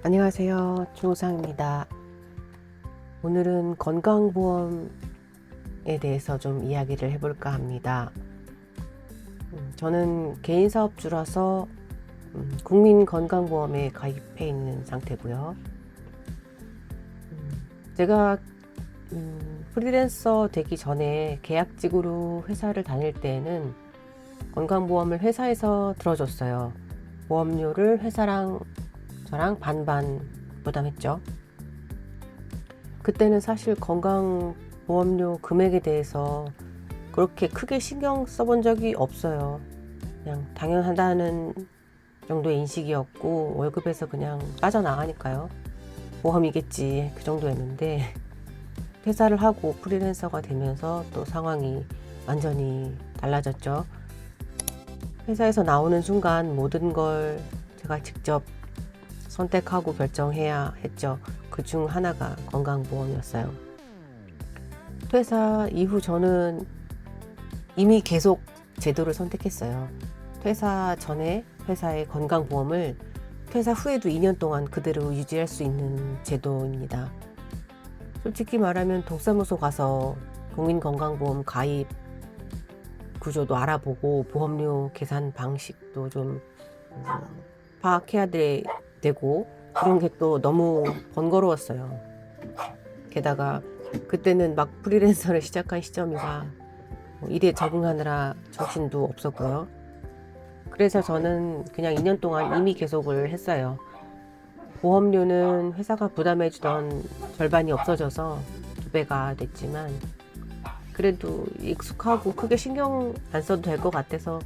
안녕하세요. 조상입니다. 오늘은 건강보험에 대해서 좀 이야기를 해볼까 합니다. 저는 개인사업주라서 국민건강보험에 가입해 있는 상태고요. 제가 프리랜서 되기 전에 계약직으로 회사를 다닐 때에는 건강보험을 회사에서 들어줬어요. 보험료를 회사랑 저랑 반반 부담했죠. 그때는 사실 건강보험료 금액에 대해서 그렇게 크게 신경 써본 적이 없어요. 그냥 당연하다는 정도의 인식이었고 월급에서 그냥 빠져나가니까요. 보험이겠지 그 정도였는데 퇴사를 하고 프리랜서가 되면서 또 상황이 완전히 달라졌죠. 회사에서 나오는 순간 모든 걸 제가 직접 선택하고 결정해야 했죠. 그 중 하나가 건강보험이었어요. 퇴사 이후 저는 이미 계속 제도를 선택했어요. 퇴사 전에 회사의 건강보험을 퇴사 후에도 2년 동안 그대로 유지할 수 있는 제도입니다. 솔직히 말하면 동사무소 가서 국민건강보험 가입 구조도 알아보고 보험료 계산 방식도 좀 파악해야 되고 그런 게 또 너무 번거로웠어요. 게다가 그때는 막 프리랜서를 시작한 시점이라 일에 적응하느라 정신도 없었고요. 그래서 저는 그냥 2년 동안 이미 계속을 했어요. 보험료는 회사가 부담해주던 절반이 없어져서 2배가 됐지만 그래도 익숙하고 크게 신경 안 써도 될 것 같아서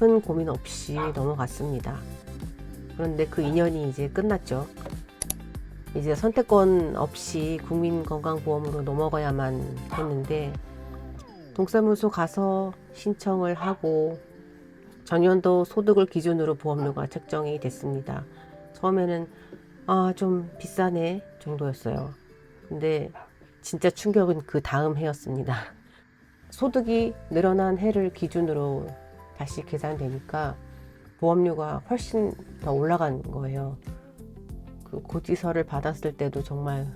큰 고민 없이 넘어갔습니다. 그런데 그 2년이 이제 끝났죠. 이제 선택권 없이 국민건강보험으로 넘어가야만 했는데 동사무소 가서 신청을 하고 전년도 소득을 기준으로 보험료가 책정이 됐습니다. 처음에는 좀 비싸네 정도였어요. 근데 진짜 충격은 그 다음 해였습니다. 소득이 늘어난 해를 기준으로 다시 계산되니까 보험료가 훨씬 더 올라간 거예요. 그 고지서를 받았을 때도 정말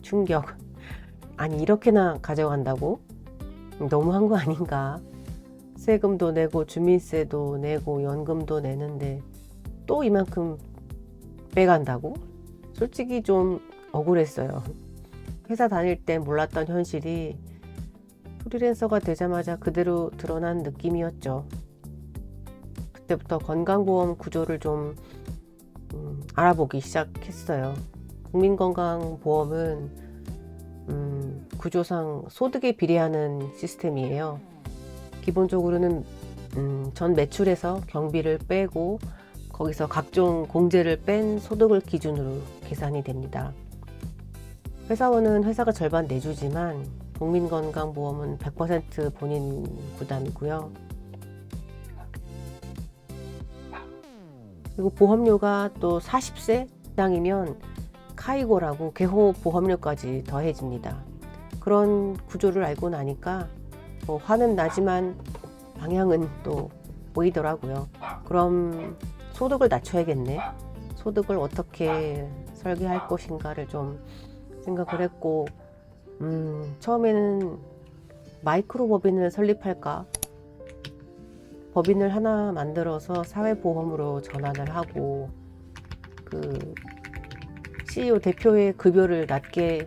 충격. 아니 이렇게나 가져간다고? 너무한 거 아닌가? 세금도 내고 주민세도 내고 연금도 내는데 또 이만큼 빼간다고? 솔직히 좀 억울했어요. 회사 다닐 때 몰랐던 현실이 프리랜서가 되자마자 그대로 드러난 느낌이었죠. 그때부터 건강보험 구조를 좀 알아보기 시작했어요. 국민건강보험은 구조상 소득에 비례하는 시스템이에요. 기본적으로는 전 매출에서 경비를 빼고 거기서 각종 공제를 뺀 소득을 기준으로 계산이 됩니다. 회사원은 회사가 절반 내주지만 국민건강보험은 100% 본인 부담이고요. 그리고 보험료가 또 40세 이상이면 카이고라고 개호 보험료까지 더해집니다. 그런 구조를 알고 나니까 화는 나지만 방향은 또 보이더라고요. 그럼 소득을 낮춰야겠네. 소득을 어떻게 설계할 것인가를 좀 생각을 했고 처음에는 마이크로 법인을 설립할까? 법인을 하나 만들어서 사회보험으로 전환을 하고 그 CEO 대표의 급여를 낮게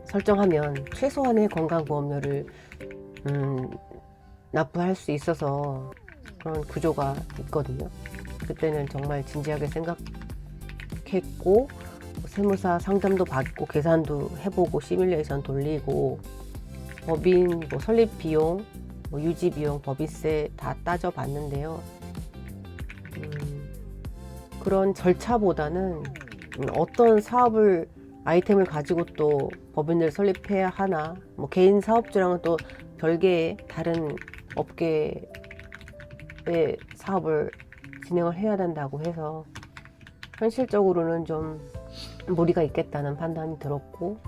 설정하면 최소한의 건강보험료를 납부할 수 있어서 그런 구조가 있거든요. 그때는 정말 진지하게 생각했고 세무사 상담도 받고 계산도 해보고 시뮬레이션 돌리고 법인 설립 비용, 유지 비용, 법인세 다 따져봤는데요. 그런 절차보다는 어떤 사업을 아이템을 가지고 또 법인을 설립해야 하나, 개인 사업주랑은 또 별개의 다른 업계의 사업을 진행을 해야 된다고 해서 현실적으로는 좀 무리가 있겠다는 판단이 들었고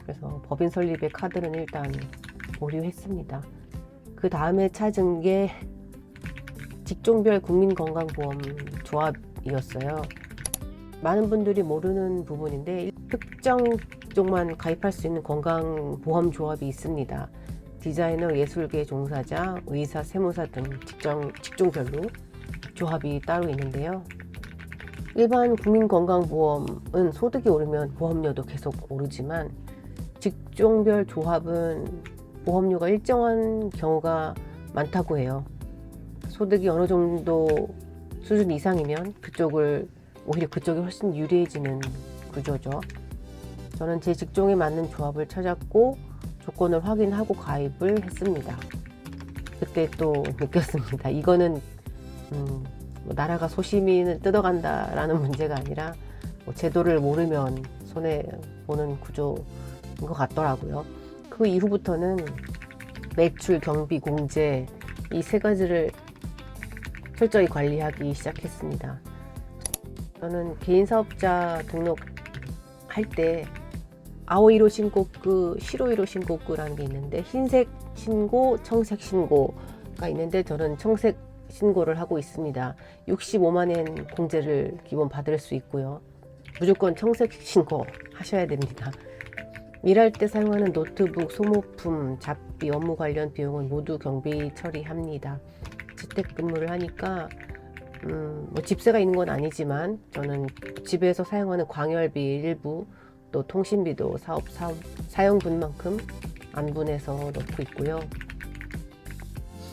그래서 법인 설립의 카드는 일단 보류했습니다. 그 다음에 찾은 게 직종별 국민건강보험 조합이었어요. 많은 분들이 모르는 부분인데 특정 쪽만 가입할 수 있는 건강보험조합이 있습니다. 디자이너, 예술계 종사자, 의사, 세무사 등 직종별로 조합이 따로 있는데요. 일반 국민건강보험은 소득이 오르면 보험료도 계속 오르지만 직종별 조합은 보험료가 일정한 경우가 많다고 해요. 소득이 어느 정도 수준 이상이면 오히려 그쪽이 훨씬 유리해지는 구조죠. 저는 제 직종에 맞는 조합을 찾았고 조건을 확인하고 가입을 했습니다. 그때 또 느꼈습니다. 이거는 나라가 소시민을 뜯어간다라는 문제가 아니라 제도를 모르면 손해보는 구조인 것 같더라고요. 그 이후부터는 매출, 경비, 공제 이 세 가지를 철저히 관리하기 시작했습니다. 저는 개인사업자 등록할 때 아오이로 신고구, 시로이로 신고구라는 게 있는데 흰색 신고, 청색 신고가 있는데 저는 청색 신고를 하고 있습니다. 65만엔 공제를 기본 받을 수 있고요. 무조건 청색 신고 하셔야 됩니다. 일할 때 사용하는 노트북, 소모품, 잡비, 업무 관련 비용은 모두 경비 처리합니다. 재택근무를 하니까 집세가 있는 건 아니지만 저는 집에서 사용하는 광열비 일부 또 통신비도 사업 사용분만큼 안분해서 넣고 있고요.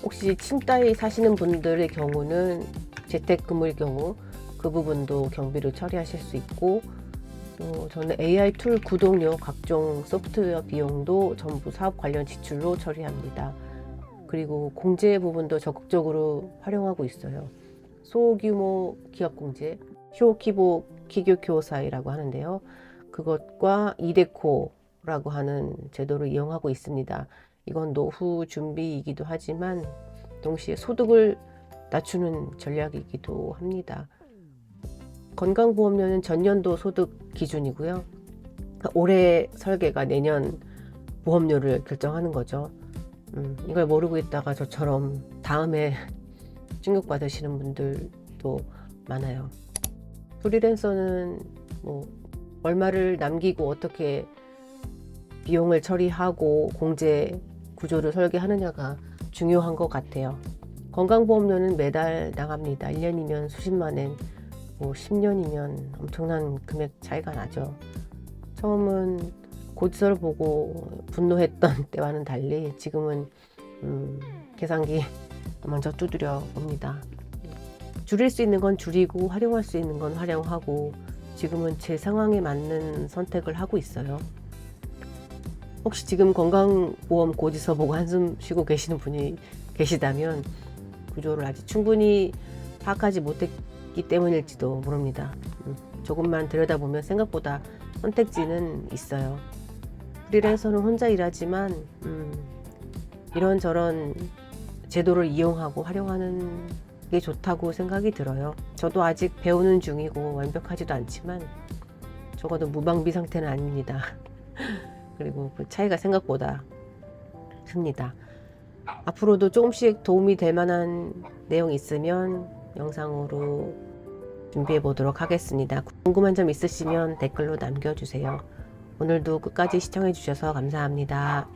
혹시 친따위 사시는 분들의 경우는 재택근무일 경우 그 부분도 경비로 처리하실 수 있고 저는 AI 툴 구독료, 각종 소프트웨어 비용도 전부 사업 관련 지출로 처리합니다. 그리고 공제 부분도 적극적으로 활용하고 있어요. 소규모 기업 공제, 효키보 기교교사이라고 하는데요. 그것과 이데코라고 하는 제도를 이용하고 있습니다. 이건 노후 준비이기도 하지만 동시에 소득을 낮추는 전략이기도 합니다. 건강보험료는 전년도 소득 기준이고요. 올해 설계가 내년 보험료를 결정하는 거죠. 이걸 모르고 있다가 저처럼 다음에 충격받으시는 분들도 많아요. 프리랜서는 얼마를 남기고 어떻게 비용을 처리하고 공제 구조를 설계하느냐가 중요한 것 같아요. 건강보험료는 매달 나갑니다. 1년이면 수십만엔, 10년이면 엄청난 금액 차이가 나죠. 처음은 고지서를 보고 분노했던 때와는 달리 지금은 계산기 먼저 두드려 봅니다. 줄일 수 있는 건 줄이고 활용할 수 있는 건 활용하고 지금은 제 상황에 맞는 선택을 하고 있어요. 혹시 지금 건강보험 고지서 보고 한숨 쉬고 계시는 분이 계시다면 구조를 아직 충분히 파악하지 못했기 때문일지도 모릅니다. 조금만 들여다보면 생각보다 선택지는 있어요. 프리랜서는 혼자 일하지만 이런저런 제도를 이용하고 활용하는 게 좋다고 생각이 들어요. 저도 아직 배우는 중이고 완벽하지도 않지만 적어도 무방비 상태는 아닙니다. 그리고 그 차이가 생각보다 큽니다. 앞으로도 조금씩 도움이 될 만한 내용이 있으면 영상으로 준비해 보도록 하겠습니다. 궁금한 점 있으시면 댓글로 남겨주세요. 오늘도 끝까지 시청해 주셔서 감사합니다.